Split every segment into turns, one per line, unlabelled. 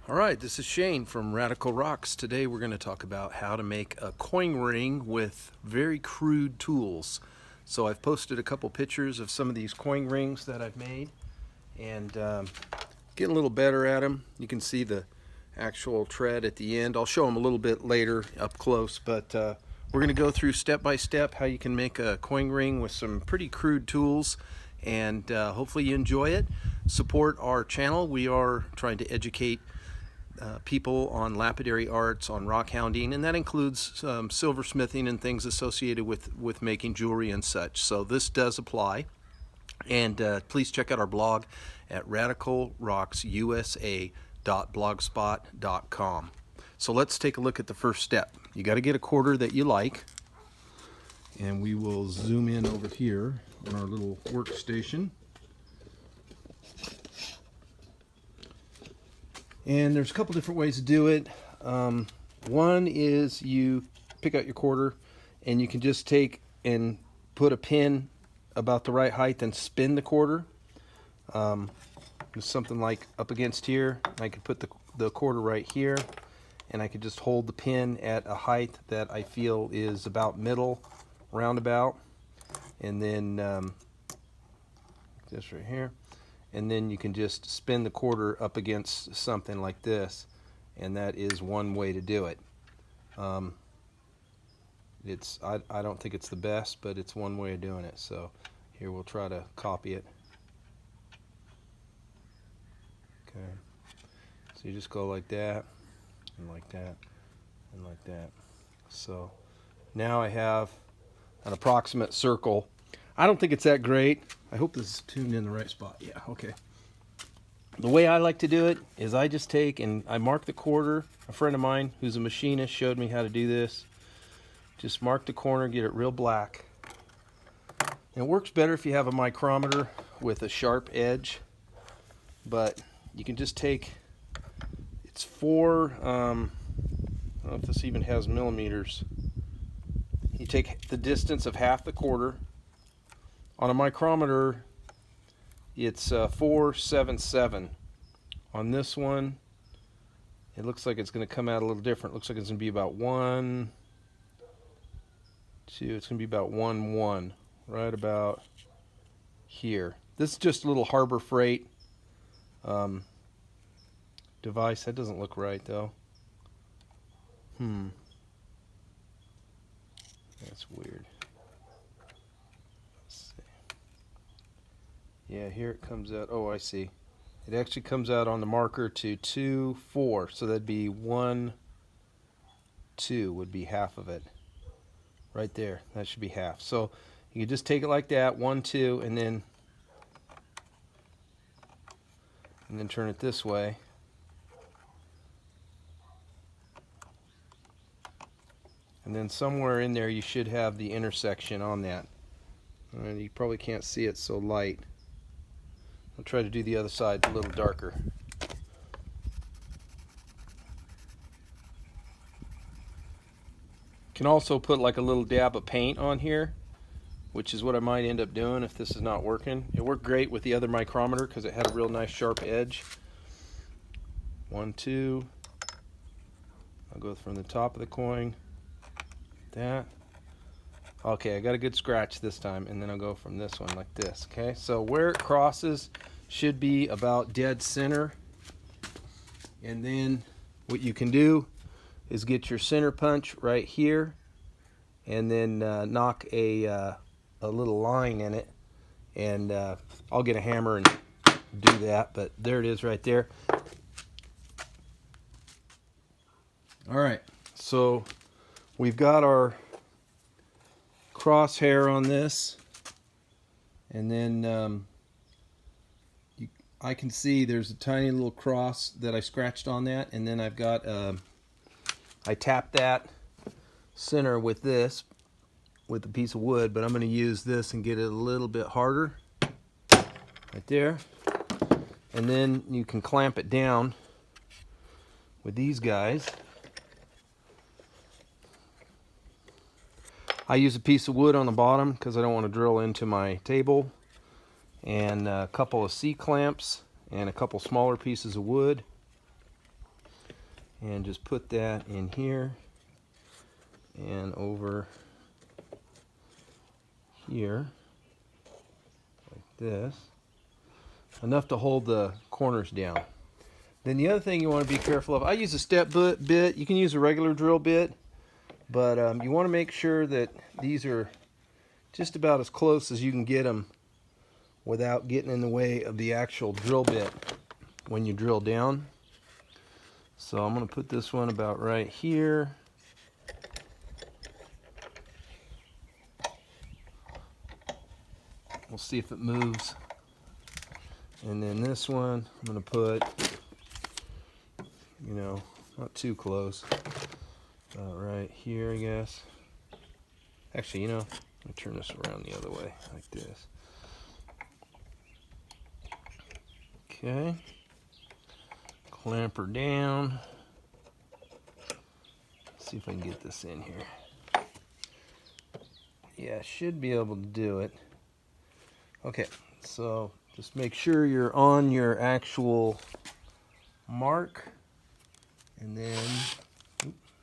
Alright, this is Shane from Radical Rocks. Today we're going to talk about how to make a coin ring with very crude tools. So I've posted a couple pictures of some of these coin rings that I've made and getting a little better at them. You can see the actual tread at the end. I'll show them a little bit later up close, but we're going to go through step by step how you can make a coin ring with some pretty crude tools, and hopefully you enjoy it. Support our channel. We are trying to educate people on lapidary arts, on rock hounding, and that includes silversmithing and things associated with making jewelry and such. So this does apply. And please check out our blog at radicalrocksusa.blogspot.com. So let's take a look at the first step. You got to get a quarter that you like, and we will zoom in over here on our little workstation. And there's a couple different ways to do it. One is you pick out your quarter and you can just take and put a pin about the right height and spin the quarter. Just something like up against here. I could put the quarter right here, and I could just hold the pin at a height that I feel is about middle, roundabout, and then this right here. And then you can just spin the quarter up against something like this, and that is one way to do it. I don't think it's the best, but it's one way of doing it. So here, we'll try to copy it. Okay, so you just go like that, and like that, and like that. So now I have an approximate circle. I don't think it's that great. I hope this is tuned in the right spot. Yeah, okay. The way I like to do it is I just take and I mark the quarter. A friend of mine who's a machinist showed me how to do this. Just mark the corner, get it real black. And it works better if you have a micrometer with a sharp edge. But you can just take, it's 4, I don't know if this even has millimeters. You take the distance of half the quarter. On a micrometer, it's 477. On this one, it looks like it's going to come out a little different. It looks like it's going to be about 1, 2. It's going to be about 1, 1, right about here. This is just a little Harbor Freight device. That doesn't look right, though. That's weird. Yeah, here it comes out. Oh, I see. It actually comes out on the marker to 2, 4. So that'd be 1, 2 would be half of it. Right there. That should be half. So you can just take it like that, 1, 2, and then turn it this way. And then somewhere in there you should have the intersection on that. And you probably can't see it so light. I'll try to do the other side a little darker. Can also put like a little dab of paint on here, which is what I might end up doing if this is not working. It worked great with the other micrometer because it had a real nice sharp edge. 1, 2. I'll go from the top of the coin. That. Okay, I got a good scratch this time, and then I'll go from this one like this. Okay, so where it crosses should be about dead center. And then what you can do is get your center punch right here, and then knock a little line in it. And I'll get a hammer and do that, but there it is right there. All right, so we've got our crosshair on this, and then I can see there's a tiny little cross that I scratched on that, and then I've got I tapped that center with this with a piece of wood, but I'm going to use this and get it a little bit harder right there, and then you can clamp it down with these guys. I use a piece of wood on the bottom because I don't want to drill into my table, and a couple of C-clamps and a couple smaller pieces of wood. and just put that in here and over here like this, enough to hold the corners down. Then the other thing you want to be careful of, I use a step bit. You can use a regular drill bit, but you want to make sure that these are just about as close as you can get them without getting in the way of the actual drill bit when you drill down. So I'm going to put this one about right here. We'll see if it moves. And then this one I'm going to put, you know, not too close, about right here, I guess. Actually, you know, let me turn this around the other way, like this. Okay. Clamp her down. See if I can get this in here. Yeah, should be able to do it. Okay, so just make sure you're on your actual mark, and then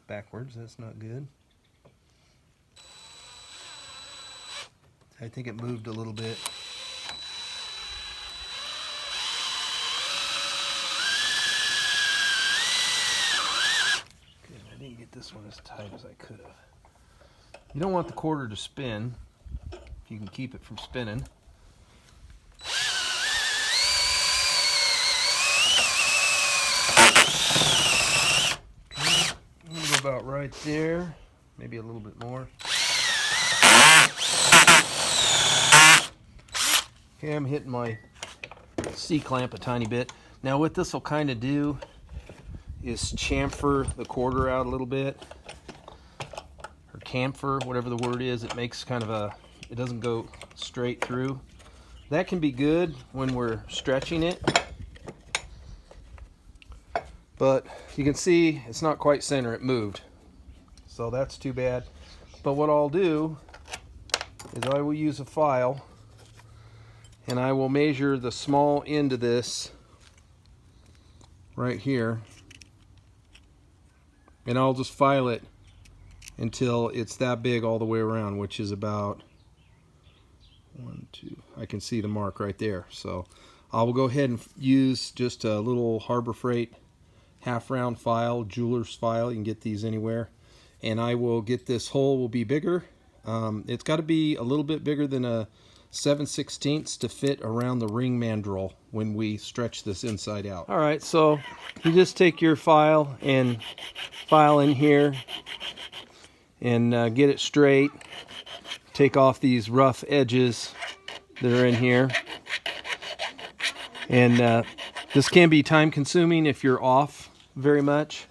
backwards, that's not good. I think it moved a little bit. Good, I didn't get this one as tight as I could have. You don't want the quarter to spin, if you can keep it from spinning. About right there, maybe a little bit more. Okay, I'm hitting my C-clamp a tiny bit. Now what this will kind of do is chamfer the quarter out a little bit, or camphor, whatever the word is. It makes kind of a, it doesn't go straight through. That can be good when we're stretching it, but you can see it's not quite center, it moved. So that's too bad. But what I'll do is I will use a file and I will measure the small end of this right here, and I'll just file it until it's that big all the way around, which is about 1, 2, I can see the mark right there. So I will go ahead and use just a little Harbor Freight half round file, jeweler's file. You can get these anywhere. And I will get this hole will be bigger. It's got to be a little bit bigger than a 7/16 to fit around the ring mandrel when we stretch this inside out. All right, so you just take your file and file in here and get it straight. Take off these rough edges that are in here. And this can be time consuming if you're off very much.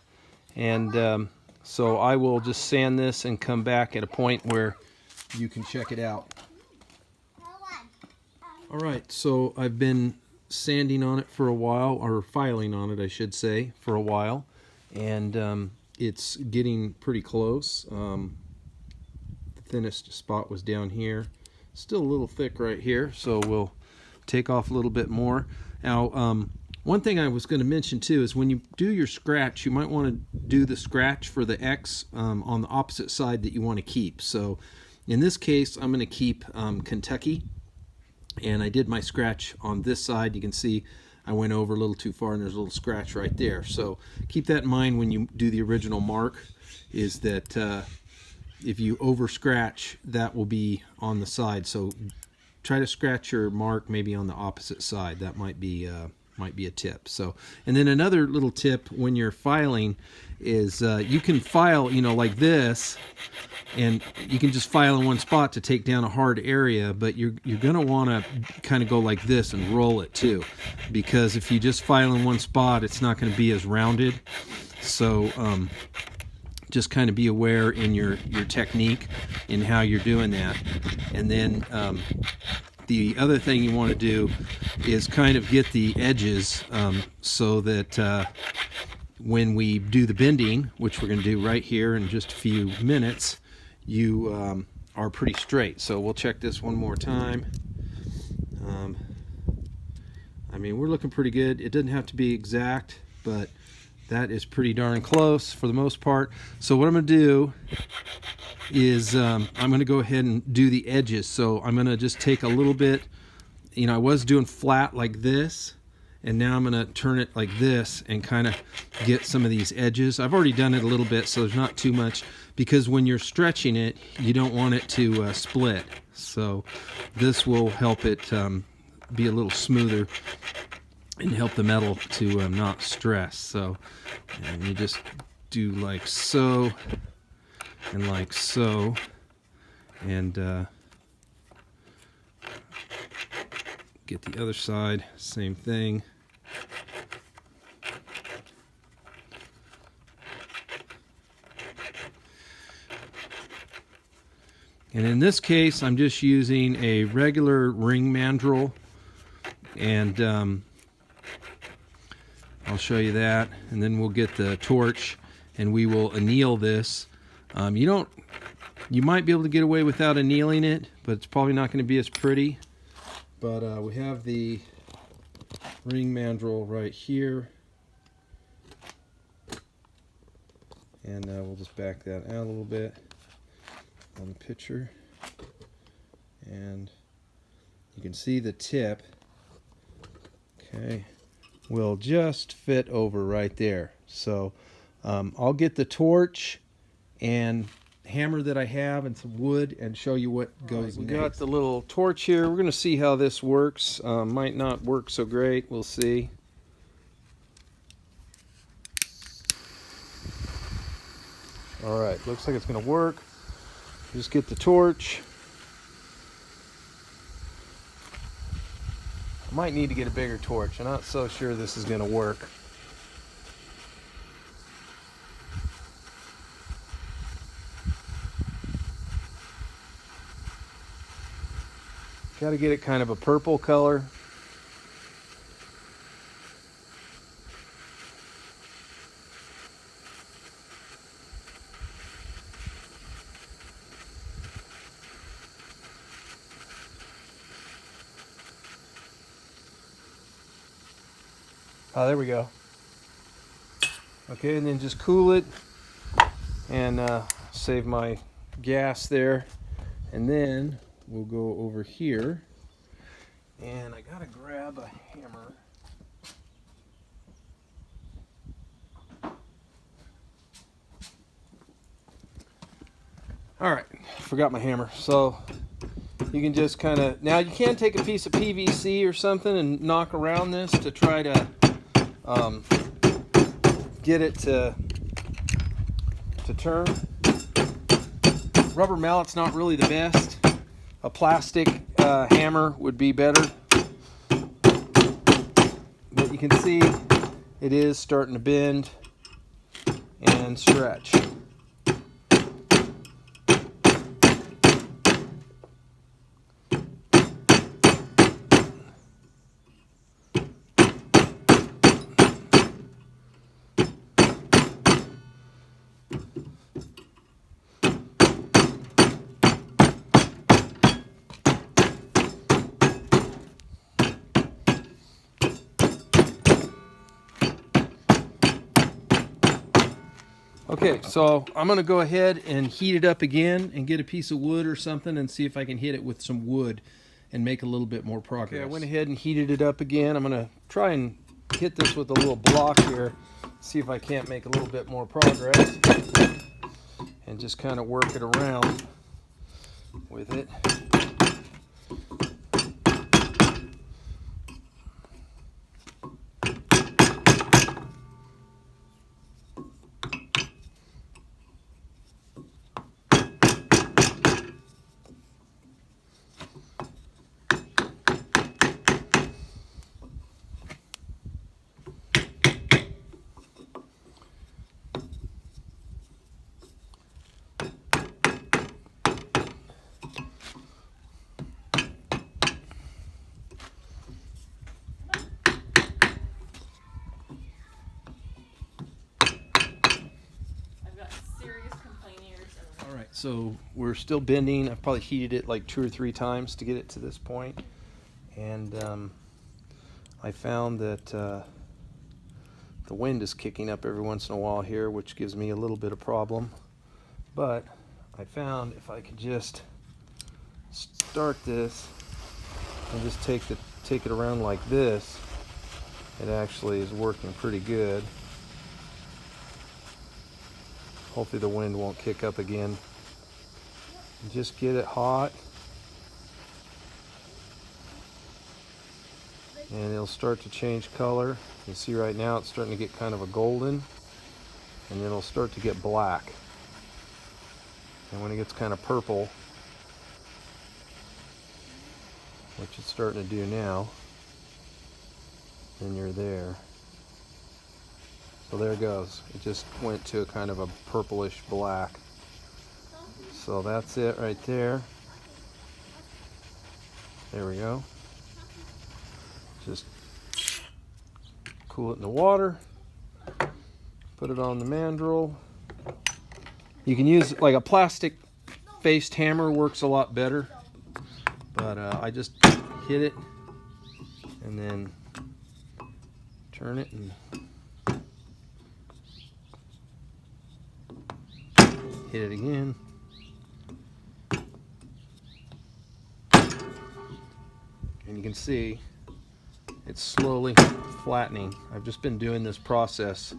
And so I will just sand this and come back at a point where you can check it out. All right, so I've been sanding on it for a while, or filing on it, I should say, for a while. And it's getting pretty close. The thinnest spot was down here. Still a little thick right here, so we'll take off a little bit more. Now, one thing I was going to mention too is when you do your scratch, you might want to do the scratch for the X on the opposite side that you want to keep. So in this case, I'm going to keep Kentucky, and I did my scratch on this side. You can see I went over a little too far and there's a little scratch right there. So keep that in mind when you do the original mark, is that if you over scratch, that will be on the side. So try to scratch your mark maybe on the opposite side. That might be a tip. So, and then another little tip when you're filing is you can file, you know, like this, and you can just file in one spot to take down a hard area, but you're going to want to kind of go like this and roll it too, because if you just file in one spot, it's not going to be as rounded. So just kind of be aware in your technique in how you're doing that. And then the other thing you want to do is kind of get the edges so that when we do the bending, which we're going to do right here in just a few minutes, you are pretty straight. So we'll check this one more time. I mean, we're looking pretty good. It doesn't have to be exact, but that is pretty darn close for the most part. So what I'm going to do is I'm going to go ahead and do the edges. So I'm going to just take a little bit, you know, I was doing flat like this, and now I'm going to turn it like this and kind of get some of these edges. I've already done it a little bit, so there's not too much, because when you're stretching it, you don't want it to split. So this will help it be a little smoother and help the metal to not stress. So, and you just do like so and like so, and get the other side, same thing. And in this case, I'm just using a regular ring mandrel, and I'll show you that, and then we'll get the torch and we will anneal this. You might be able to get away without annealing it, but it's probably not going to be as pretty. But we have the ring mandrel right here, and we'll just back that out a little bit on the picture, and you can see the tip, okay, will just fit over right there. So I'll get the torch and hammer that I have and some wood and show you what goes next. We got the little torch here. We're going to see how this works. Might not work so great. We'll see. All right, looks like it's going to work. Just get the torch. I might need to get a bigger torch. I'm not so sure this is going to work. Got to get it kind of a purple color. Oh, there we go. Okay, and then just cool it and save my gas there. And then we'll go over here, and I gotta grab a hammer. All right, forgot my hammer. So you can just kind of, now you can take a piece of PVC or something and knock around this to try to get it to turn. Rubber mallet's not really the best. A plastic hammer would be better. But you can see it is starting to bend and stretch. Okay, so I'm going to go ahead and heat it up again and get a piece of wood or something and see if I can hit it with some wood and make a little bit more progress. Okay, I went ahead and heated it up again. I'm going to try and hit this with a little block here, see if I can't make a little bit more progress, and just kind of work it around with it. So we're still bending. I've probably heated it like 2 or 3 times to get it to this point. And I found that The wind is kicking up every once in a while here, which gives me a little bit of problem. But I found if I could just start this and just take it around like this, it actually is working pretty good. Hopefully the wind won't kick up again. And just get it hot, and it'll start to change color. You see right now it's starting to get kind of a golden, and then it'll start to get black. And when it gets kind of purple, which it's starting to do now, then you're there. So there it goes. It just went to a kind of a purplish black. So that's it right there. There we go. Just cool it in the water. Put it on the mandrel. You can use like a plastic faced hammer, works a lot better. But I just hit it and then turn it and hit it again. And you can see it's slowly flattening. I've just been doing this process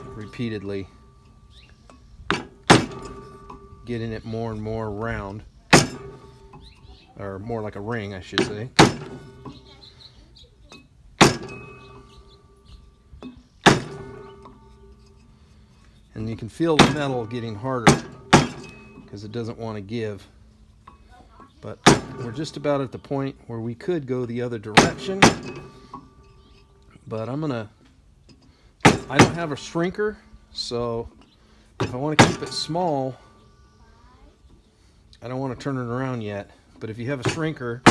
repeatedly, getting it more and more round, or more like a ring, I should say. And you can feel the metal getting harder because it doesn't want to give. But we're just about at the point where we could go the other direction. But I don't have a shrinker, so if I want to keep it small, I don't want to turn it around yet. But if you have a shrinker,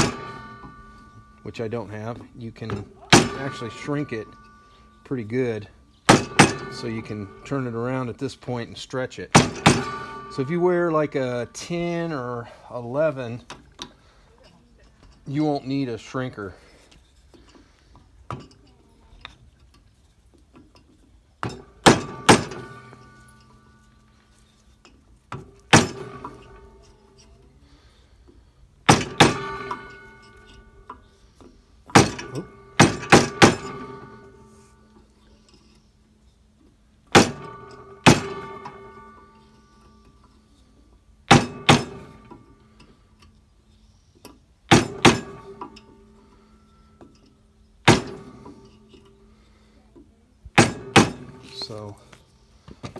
which I don't have, you can actually shrink it pretty good, so you can turn it around at this point and stretch it. So if you wear like a 10 or 11, you won't need a shrinker. So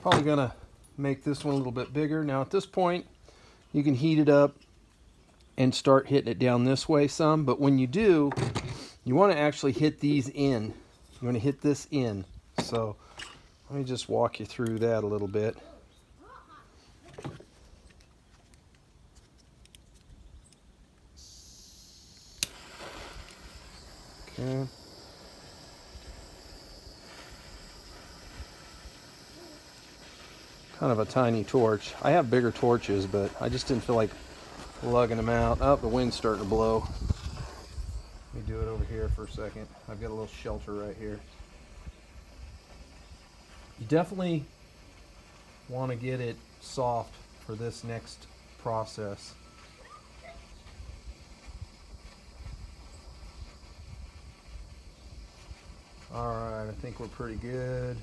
probably gonna make this one a little bit bigger. Now at this point you can heat it up and start hitting it down this way some, but when you do, you want to actually hit these in. You want to hit this in. So let me just walk you through that a little bit. Okay. Kind of a tiny torch. I have bigger torches, but I just didn't feel like lugging them out. Oh, the wind's starting to blow. Let me do it over here for a second. I've got a little shelter right here. You definitely want to get it soft for this next process. Alright, I think we're pretty good.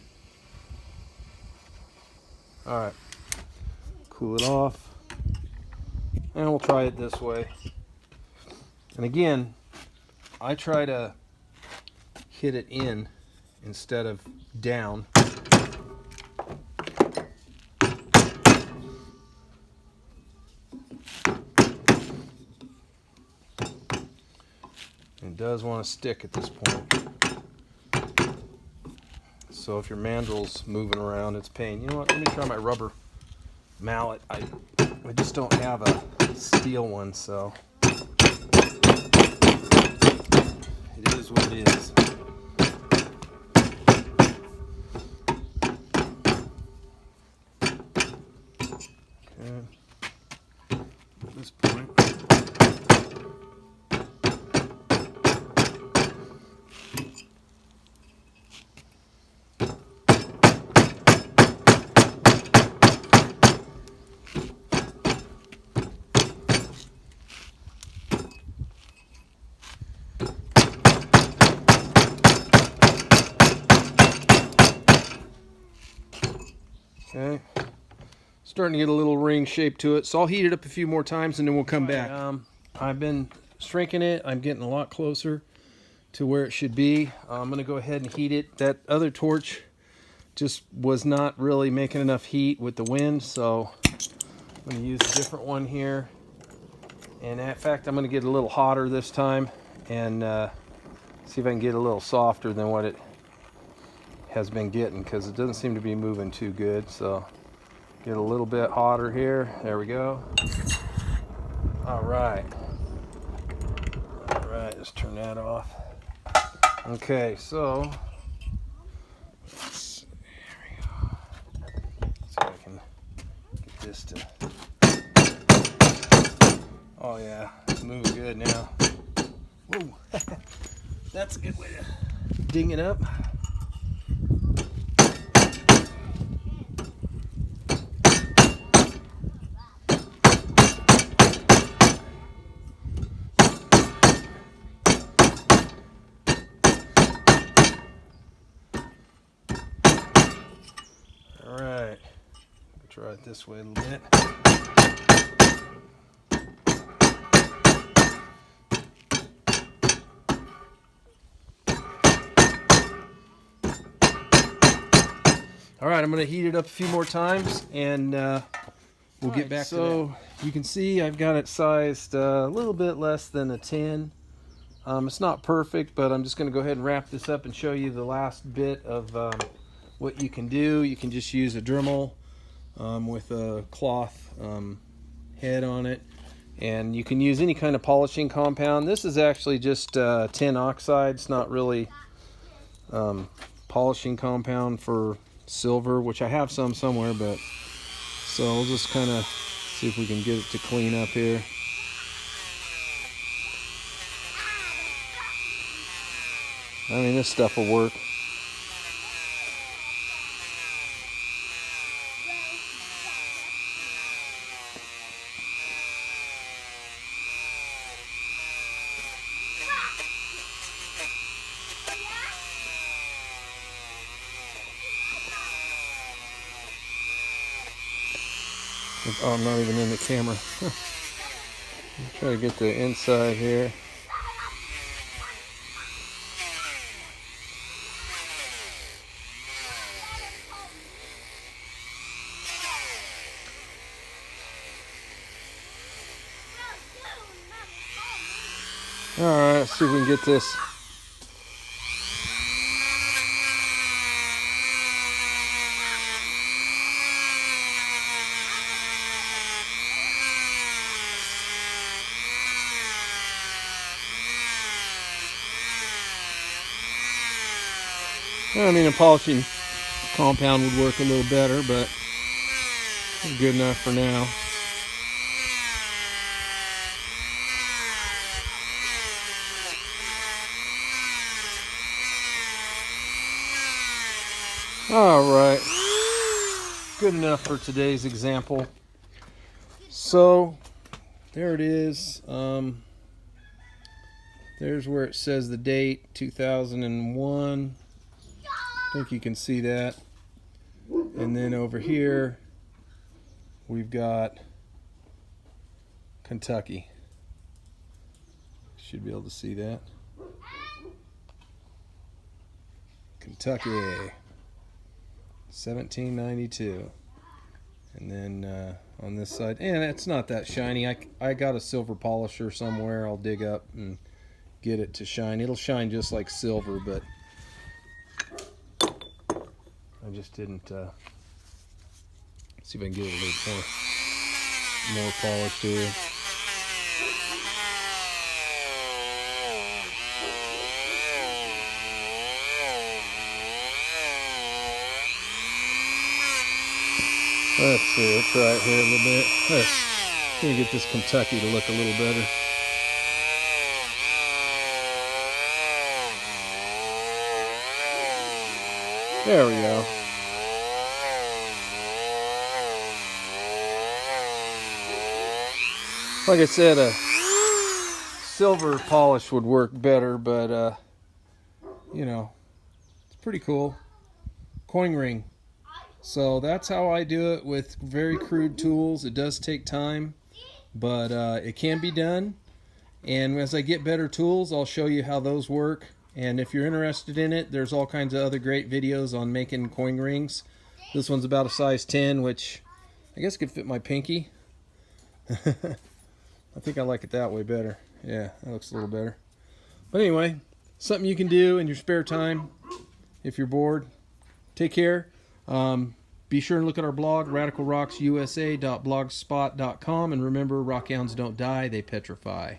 Alright, cool it off, and we'll try it this way. And again, I try to hit it in instead of down. It does want to stick at this point. So if your mandrel's moving around, it's pain. You know what? Let me try my rubber mallet. I just don't have a steel one, so it is what it is. Okay. At this point, Okay. Starting to get a little ring shape to it, so I'll heat it up a few more times and then we'll come back. I've been shrinking it. I'm getting a lot closer to where it should be. I'm going to go ahead and heat it. That other torch just was not really making enough heat with the wind, so I'm going to use a different one here. And in fact, I'm going to get a little hotter this time and see if I can get a little softer than what it has been getting, because it doesn't seem to be moving too good. So get a little bit hotter here. There we go. All right. All right, let's turn that off. Okay, so there we go. See if I can get this to. Oh yeah, it's moving good now. Whoa, that's a good way to ding it up. All right, try it this way a little bit. All right, I'm going to heat it up a few more times, and we'll get back to that. So you can see I've got it sized a little bit less than a 10. It's not perfect, but I'm just going to go ahead and wrap this up and show you the last bit of what you can do. You can just use a Dremel with a cloth head on it, and you can use any kind of polishing compound. This is actually just tin oxide. It's not really polishing compound for silver, which I have some somewhere, but so we'll just kind of see if we can get it to clean up here. I mean, this stuff will work. Oh, I'm not even in the camera. Try to get the inside here. Alright, let's see if we can get this. I mean, a polishing compound would work a little better, but it's good enough for now. All right, good enough for today's example. So there it is. There's where it says the date, 2001. I think you can see that. And then over here we've got Kentucky. Should be able to see that. Kentucky, 1792. And then on this side, and it's not that shiny. I got a silver polisher somewhere. I'll dig up and get it to shine. It'll shine just like silver, but I just didn't see if I can get it a little more polished here. Let's see, let's try it here a little bit. Let's get this Kentucky to look a little better. There we go. Like I said, a silver polish would work better, but you know, it's pretty cool. Coin ring. So that's how I do it with very crude tools. It does take time, but it can be done. And as I get better tools, I'll show you how those work. And if you're interested in it, there's all kinds of other great videos on making coin rings. This one's about a size 10, which I guess could fit my pinky. I think I like it that way better. Yeah, that looks a little better. But anyway, something you can do in your spare time if you're bored. Take care. Be sure and look at our blog, radicalrocksusa.blogspot.com. And remember, rockhounds don't die, they petrify.